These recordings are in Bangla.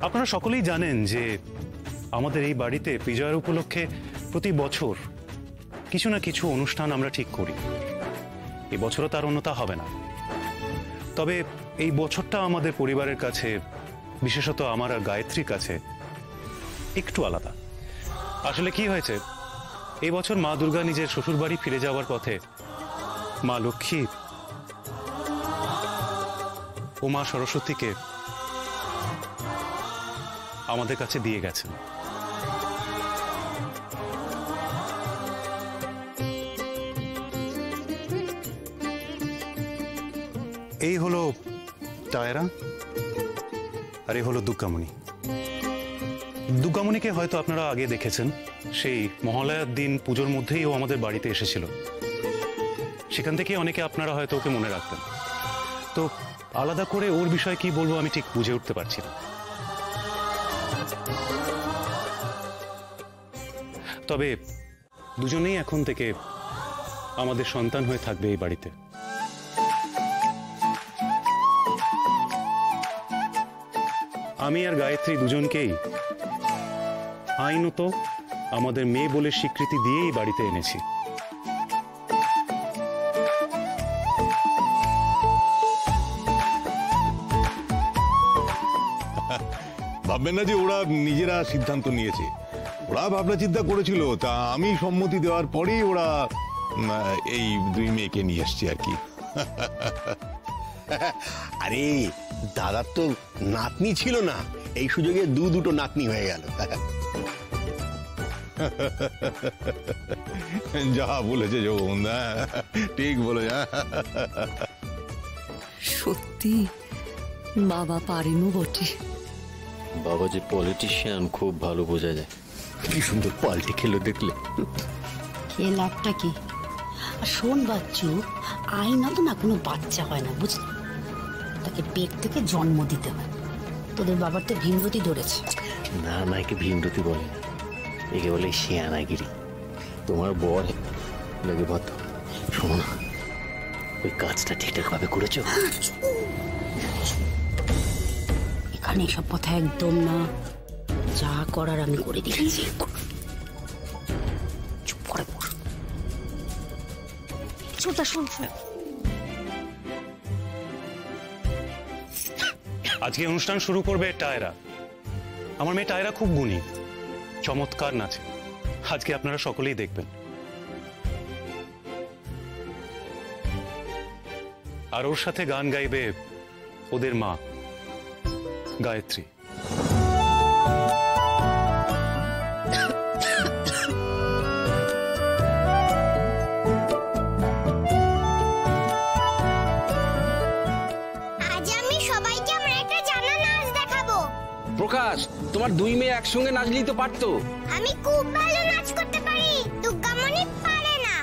আপনারা সকলেই জানেন যে আমাদের এই বাড়িতে বিজয়ের উপলক্ষে প্রতি বছর কিছু না কিছু অনুষ্ঠান আমরা ঠিক করি। এই বছরও তার অন্যথা হবে না। তবে এই বছরটা আমাদের পরিবারের কাছে, বিশেষত আমার আর গায়ত্রীর কাছে একটু আলাদা। আসলে কি হয়েছে, এই বছর মা দুর্গা নিজের শ্বশুরবাড়ি ফিরে যাওয়ার পথে মা লক্ষ্মী ও মা সরস্বতীকে আমাদের কাছে দিয়ে গেছেন। এই হলো টায়রা আর এই হলো দুর্গামণি। দুর্গামণিকে হয়তো আপনারা আগে দেখেছেন, সেই মহালয়ার দিন পুজোর মধ্যেই ও আমাদের বাড়িতে এসেছিল। সেখান থেকে অনেকে আপনারা হয়তো ওকে মনে রাখতেন। তো আলাদা করে ওর বিষয়ে কি বলবো আমি ঠিক বুঝে উঠতে পারছি না। তবে দুজনেই এখন থেকে আমাদের সন্তান হয়ে থাকবে এই বাড়িতে। আমি আর গায়ত্রী দুজনকেই আইনত আমাদের মেয়ে বলে স্বীকৃতি দিয়েই বাড়িতে এনেছি। ভাববেন না যে ওরা নিজেরা সিদ্ধান্ত নিয়েছে, ওরা ভাবনা চিন্তা করেছিল, তা আমি সম্মতি দেওয়ার পরেই ওরা এই দুই মেয়েকে নিয়ে আসছে আর কি। আরে দাদার তো নাতনি ছিল না, এই সুযোগে দুটো নাতনি হয়ে গেল। যা বলেছে যখন ঠিক বলে। সত্যি বাবা পারেনও বটে। বাবা যে পলিটিশিয়ান খুব ভালো বোঝা যায়। কি সুন্দর পাল্টি খেলো দেখলে। খেলাটা কি? আর শোন বাচ্চু, আইনা তো না কোনো বাচ্চা হয় না, বুঝলি? তাকে পেট থেকে জন্ম দিতে হয়। তোদের বাবার তো ভীমরতি ধরেছে। না না, একে ভীমরতি বলে না, একে বলে শিয়ানাগিরি। তোমার বর লাগে ভাত। শোনো না, ওই কাজটা ঠিকঠাক ভাবে করেছো? এখানে এসব কথা একদম না, যা করার আমি করে দিয়েছি। চুপ করে পড়। ছোটা শোন। আজকে অনুষ্ঠান শুরু করবে টায়রা। আমার মেয়ে টায়রা খুব গুণী, চমৎকার নাচে। আজকে আপনারা সকলেই দেখবেন। আর ওর সাথে গান গাইবে ওদের মা গায়ত্রী। প্রকাশ, তোমার দুই মেয়ে একসঙ্গে নাচলেই তো পারতো। আমি খুব ভালো নাচ করতে পারি, দুর্গামণি পারে না।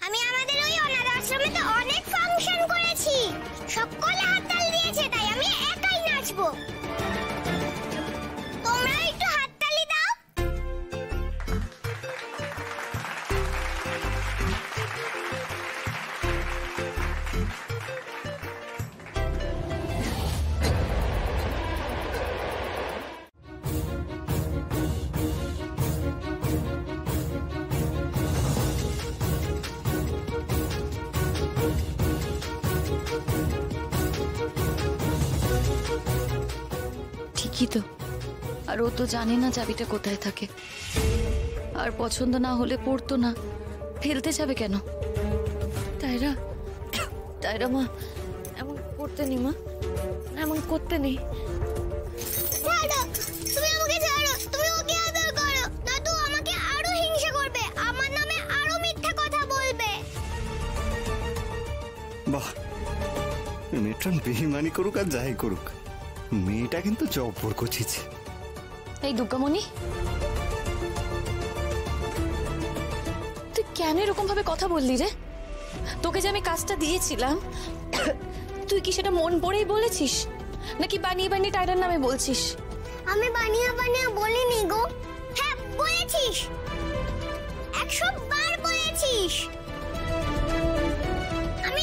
আমি আমাদের ওই অনাথ আশ্রমেতে অনেক ফাংশন করেছি, সকলে হাততালি দিয়েছে, তাই আমি একাই নাচবো। তোমরা একটু হাততালি দাও। ঠিকই তো। আর ও তো জানে না চাবিটা কোথায় থাকে। আর পছন্দ না হলে পড়তো না, ফেলতে যাবে কেন? তাইরা তাইরা মা, এমন করতে নি মা, এমন করতে নেই। তুমি আমাকে ছাড়ো, তুমি ওকে আদর করো, দাদু আমাকে আরো হিংসা করবে, আমার নামে আরো মিথ্যা কথা বলবে। বাহ, মেয়েটা বেইমানি করুক আর যাই করুক, মেয়েটা কিন্তু জব্বর করছিছে। এই দুর্গামণি, তুই কেন এরকম ভাবে কথা বললি রে? তোকে যে আমি কাজটা দিয়েছিলাম, তুই কি সেটা মন পড়েই বলেছিস, নাকি বানিয়ে বানিয়ে টায়রার নামে বলছিস? আমি বানিয়ে বানিয়ে বলিনি গো। হ্যাঁ বলেছিস, 100 বার বলেছিস। আমি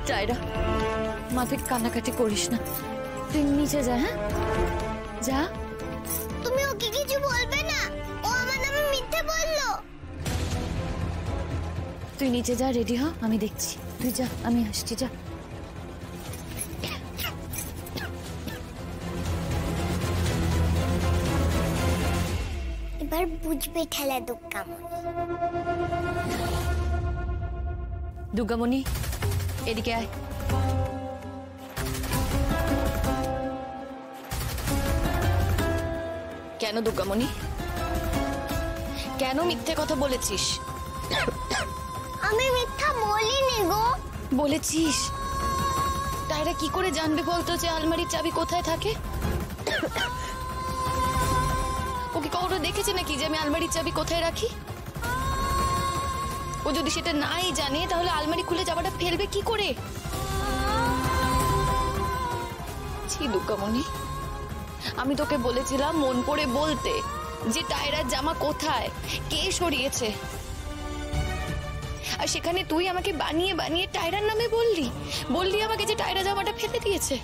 টায়রা মা তুই কান্নাকাটি করিস না, তুই নিচে যা। হ্যাঁ যা। তুমি ওকে কিছু বলবে না, ও আমার নামে মিথ্যে বললো। তুই নিচে যা, রেডি হ, আমি দেখছি। তুই যা, আমি আসছি, যা। এবার বুঝবে খেলা দুর্গামণি। দুর্গামণি এদিকে আয়। কেন দুর্গামণি, কেন মিথ্যে কথা বলেছিস? আমি মিথ্যা বলিনি গো। বলেছিস? তাইরা কি করে জানবে বলতো যে আলমারির চাবি কোথায় থাকে? ওকে কখনো দেখেছে নাকি যে আমি আলমারির চাবি কোথায় রাখি? ও যদি সেটা নাই জানে তাহলে আলমারি খুলে যাওয়াটা ফেলবে কি করে? ছি দুর্গামণি, আমি তোকে বলেছিলাম মন করে বলতে যে টায়রার জামা কোথায়, কে সরিয়েছে, আর সেখানে তুই আমাকে বানিয়ে বানিয়ে টায়রার নামে বললি আমাকে যে টায়রা জামাটা ফেলে দিয়েছে।